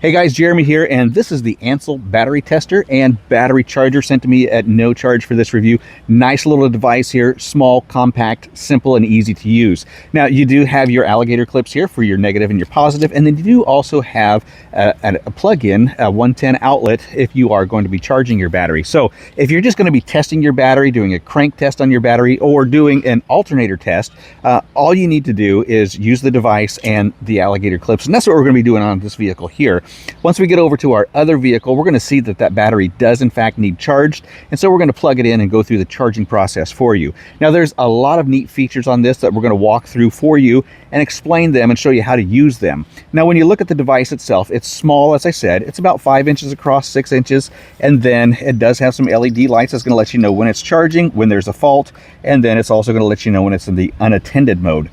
Hey guys, Jeremy here, and this is the ANCEL battery tester and battery charger sent to me at no charge for this review. Nice little device here, small, compact, simple, and easy to use. Now, you do have your alligator clips here for your negative and your positive, and then you do also have a plug-in, a 110 outlet if you are going to be charging your battery. So if you're just going to be testing your battery, doing a crank test on your battery, or doing an alternator test, all you need to do is use the device and the alligator clips, and that's what we're going to be doing on this vehicle here. Once we get over to our other vehicle, we're going to see that that battery does in fact need charged, and so we're going to plug it in and go through the charging process for you. Now, there's a lot of neat features on this that we're going to walk through for you and explain them and show you how to use them. Now, when you look at the device itself, it's small, as I said. It's about 5 inches across, 6 inches, and then it does have some LED lights that's going to let you know when it's charging, when there's a fault, and then it's also going to let you know when it's in the unattended mode.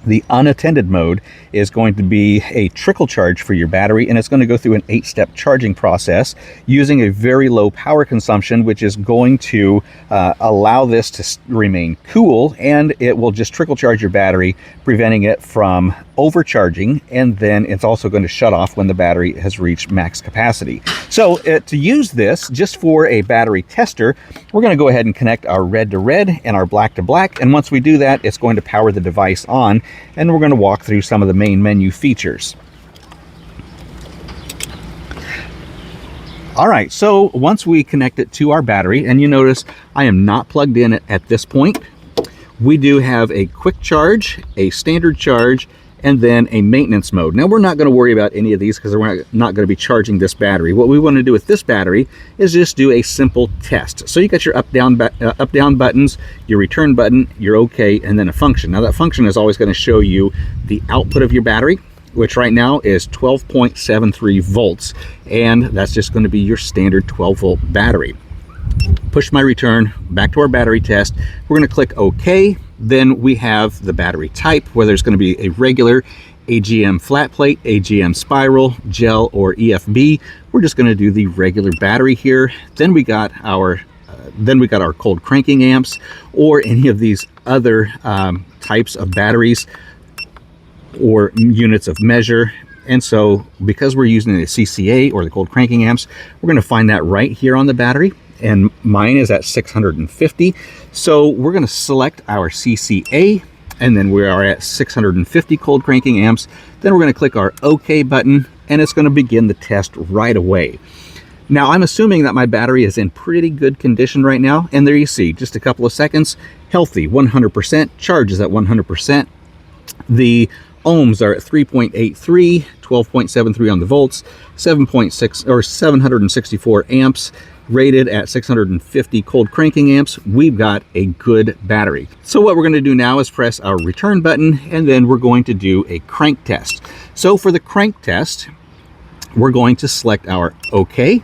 The unattended mode is going to be a trickle charge for your battery, and it's going to go through an 8-step charging process using a very low power consumption, which is going to allow this to remain cool, and it will just trickle charge your battery, preventing it from overcharging, and then it's also going to shut off when the battery has reached max capacity. So to use this just for a battery tester, we're going to go ahead and connect our red to red and our black to black, and once we do that, it's going to power the device on, and we're going to walk through some of the main menu features. All right, so once we connect it to our battery, and you notice I am not plugged in at this point, we do have a quick charge, a standard charge, and then a maintenance mode. Now, we're not going to worry about any of these because we're not going to be charging this battery. What we want to do with this battery is just do a simple test. So you got your up down buttons, your return button, your OK, and then a function. Now, that function is always going to show you the output of your battery, which right now is 12.73 volts, and that's just going to be your standard 12-volt battery. Push my return back to our battery test. We're going to click OK. Then we have the battery type, whether it's going to be a regular AGM flat plate, AGM spiral, gel, or EFB. We're just going to do the regular battery here. Then we got our cold cranking amps, or any of these other types of batteries or units of measure. And so because we're using the CCA or the cold cranking amps, we're going to find that right here on the battery, and mine is at 650. So we're going to select our CCA, and then we are at 650 cold cranking amps. Then we're going to click our OK button, and it's going to begin the test right away. Now, I'm assuming that my battery is in pretty good condition right now, and there you see, just a couple of seconds, healthy, 100%, charges at 100%. The ohms are at 3.83, 12.73 on the volts, 7.6 or 764 amps, rated at 650 cold cranking amps. We've got a good battery. So what we're going to do now is press our return button, and then we're going to do a crank test. So for the crank test, we're going to select our OK,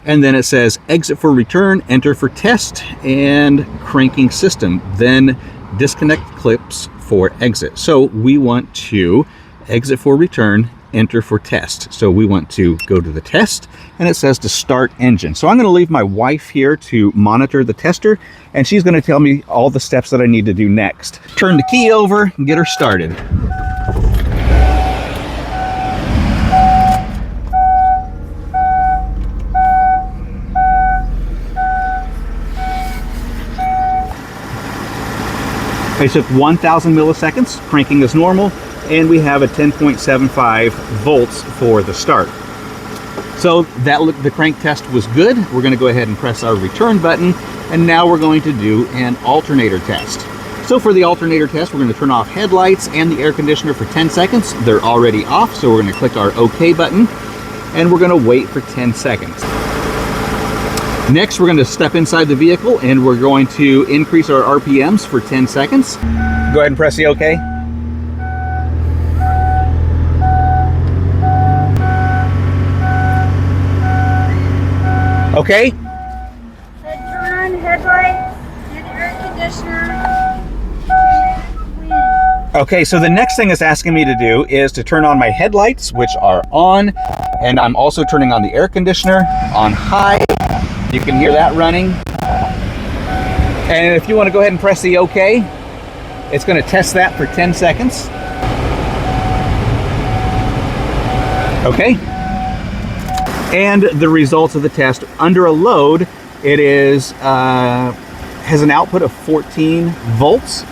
and then it says exit for return, enter for test, and cranking system. Then disconnect clips for exit. So we want to exit for return, enter for test. So we want to go to the test, and it says to start engine. So I'm going to leave my wife here to monitor the tester, and she's going to tell me all the steps that I need to do next. Turn the key over and get her started. It took 1,000 milliseconds, cranking is normal, and we have a 10.75 volts for the start. So the crank test was good. We're going to go ahead and press our return button, and now we're going to do an alternator test. So for the alternator test, we're going to turn off headlights and the air conditioner for 10 seconds. They're already off, so we're going to click our OK button, and we're going to wait for 10 seconds. Next, we're going to step inside the vehicle, and we're going to increase our RPMs for 10 seconds. Go ahead and press the OK. Okay. Turn on headlights and air conditioner. Okay, so the next thing it's asking me to do is to turn on my headlights, which are on, and I'm also turning on the air conditioner on high. You can hear that running. And if you want to go ahead and press the OK, it's going to test that for 10 seconds. Okay. And the results of the test under a load, it is has an output of 14 volts,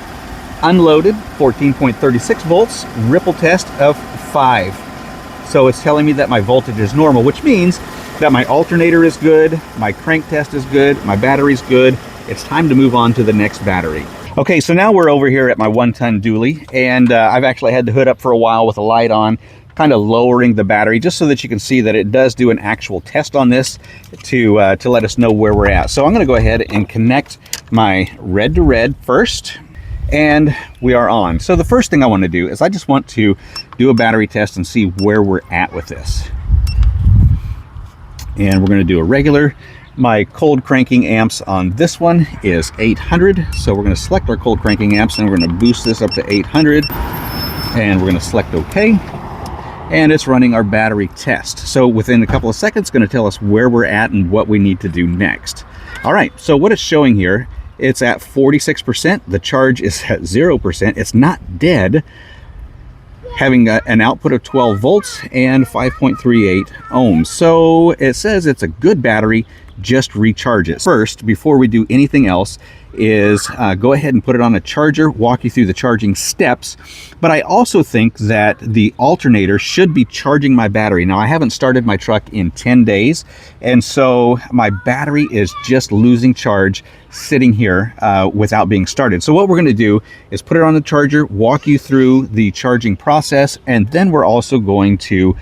unloaded 14.36 volts, ripple test of 5. So it's telling me that my voltage is normal, which means that my alternator is good, my crank test is good, my battery's good. It's time to move on to the next battery. Okay, so now we're over here at my 1-ton dually, and I've actually had the hood up for a while with the light on, kind of lowering the battery just so that you can see that it does do an actual test on this to let us know where we're at. So I'm going to go ahead and connect my red to red first, and we are on. So the first thing I want to do is I just want to do a battery test and see where we're at with this. And we're going to do a regular. My cold cranking amps on this one is 800, so we're going to select our cold cranking amps and we're going to boost this up to 800, and we're going to select OK. And it's running our battery test. So within a couple of seconds, it's going to tell us where we're at and what we need to do next. All right, so what it's showing here, it's at 46%. The charge is at 0%. It's not dead, having an output of 12 volts and 5.38 ohms. So it says it's a good battery, just recharge it. First, before we do anything else, is go ahead and put it on a charger, walk you through the charging steps. But I also think that the alternator should be charging my battery. Now, I haven't started my truck in 10 days, and so my battery is just losing charge sitting here without being started. So what we're going to do is put it on the charger, walk you through the charging process, and then we're also going to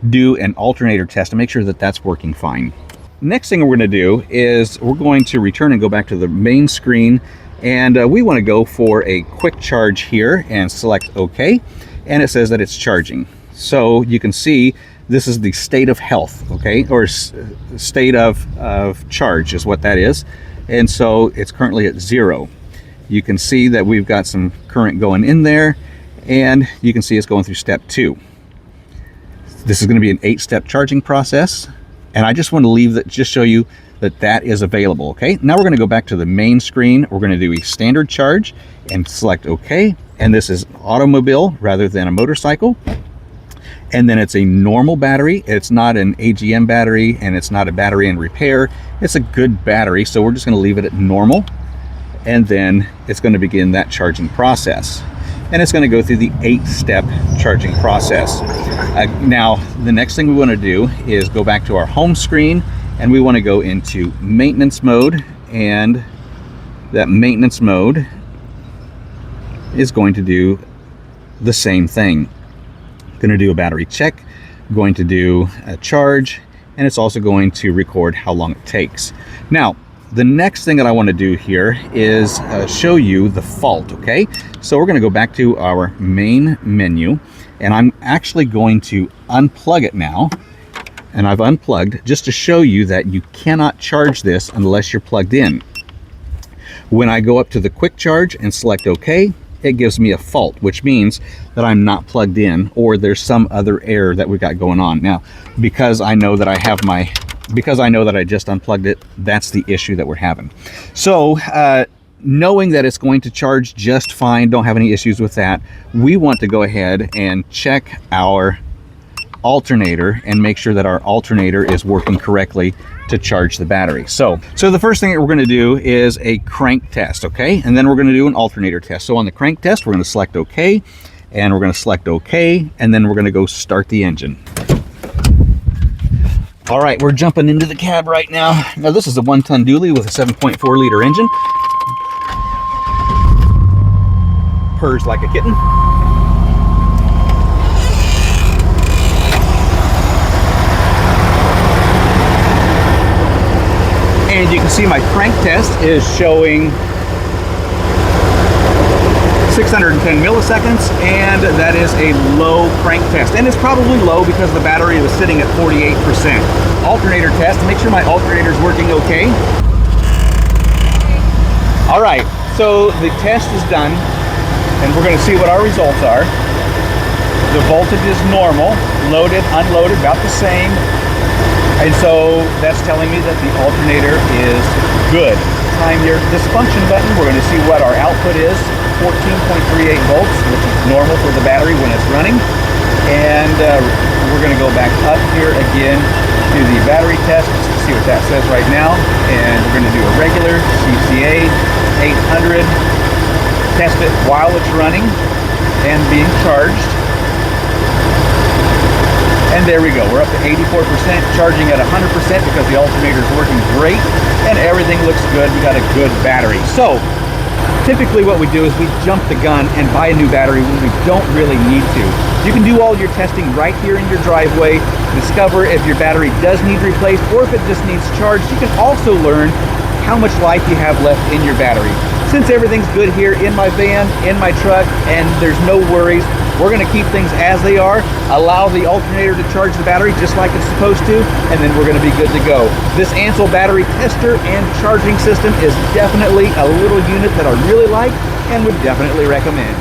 do an alternator test to make sure that that's working fine. Next thing we're going to do is we're going to return and go back to the main screen, and we want to go for a quick charge here and select OK, and it says that it's charging. So you can see this is the state of health, okay, or state of charge is what that is. And so it's currently at 0. You can see that we've got some current going in there, and you can see it's going through step 2. This is going to be an 8-step charging process. And I just want to leave that, just show you that that is available. Okay, now we're going to go back to the main screen. We're going to do a standard charge and select OK. And this is automobile rather than a motorcycle. And then it's a normal battery. It's not an AGM battery, and it's not a battery in repair. It's a good battery, so we're just going to leave it at normal. And then it's going to begin that charging process. And it's going to go through the 8-step charging process. Now, the next thing we want to do is go back to our home screen, and we want to go into maintenance mode, and that maintenance mode is going to do the same thing. Going to do a battery check, going to do a charge, and it's also going to record how long it takes. Now, the next thing that I want to do here is show you the fault, okay? So we're going to go back to our main menu, and I'm actually going to unplug it now. And I've unplugged just to show you that you cannot charge this unless you're plugged in. When I go up to the quick charge and select OK, it gives me a fault, which means that I'm not plugged in, or there's some other error that we've got going on. Now, because I know that I just unplugged it, that's the issue that we're having. So knowing that it's going to charge just fine, don't have any issues with that, we want to go ahead and check our alternator and make sure that our alternator is working correctly to charge the battery. So the first thing that we're going to do is a crank test, okay? And then we're going to do an alternator test. So on the crank test, we're going to select OK, and we're going to select OK, and then we're going to go start the engine. All right, we're jumping into the cab right now. Now this is a 1-ton dually with a 7.4 liter engine. Purrs like a kitten. And you can see my crank test is showing 610 milliseconds, and that is a low crank test. And it's probably low because the battery was sitting at 48%. Alternator test to make sure my alternator is working okay. All right, so the test is done, and we're going to see what our results are. The voltage is normal, loaded, unloaded, about the same. And so that's telling me that the alternator is good. Time your dysfunction button. We're going to see what our output is. 14.38 volts, which is normal for the battery when it's running. And we're going to go back up here again to the battery test just to see what that says right now. And we're going to do a regular CCA 800, test it while it's running and being charged. And there we go, we're up to 84%, charging at 100% because the alternator is working great and everything looks good. We got a good battery. So typically what we do is we jump the gun and buy a new battery when we don't really need to. You can do all your testing right here in your driveway, discover if your battery does need replaced or if it just needs charged. You can also learn how much life you have left in your battery. Since everything's good here in my van, in my truck, and there's no worries, we're going to keep things as they are, allow the alternator to charge the battery just like it's supposed to, and then we're going to be good to go. This ANCEL battery tester and charging system is definitely a little unit that I really like and would definitely recommend.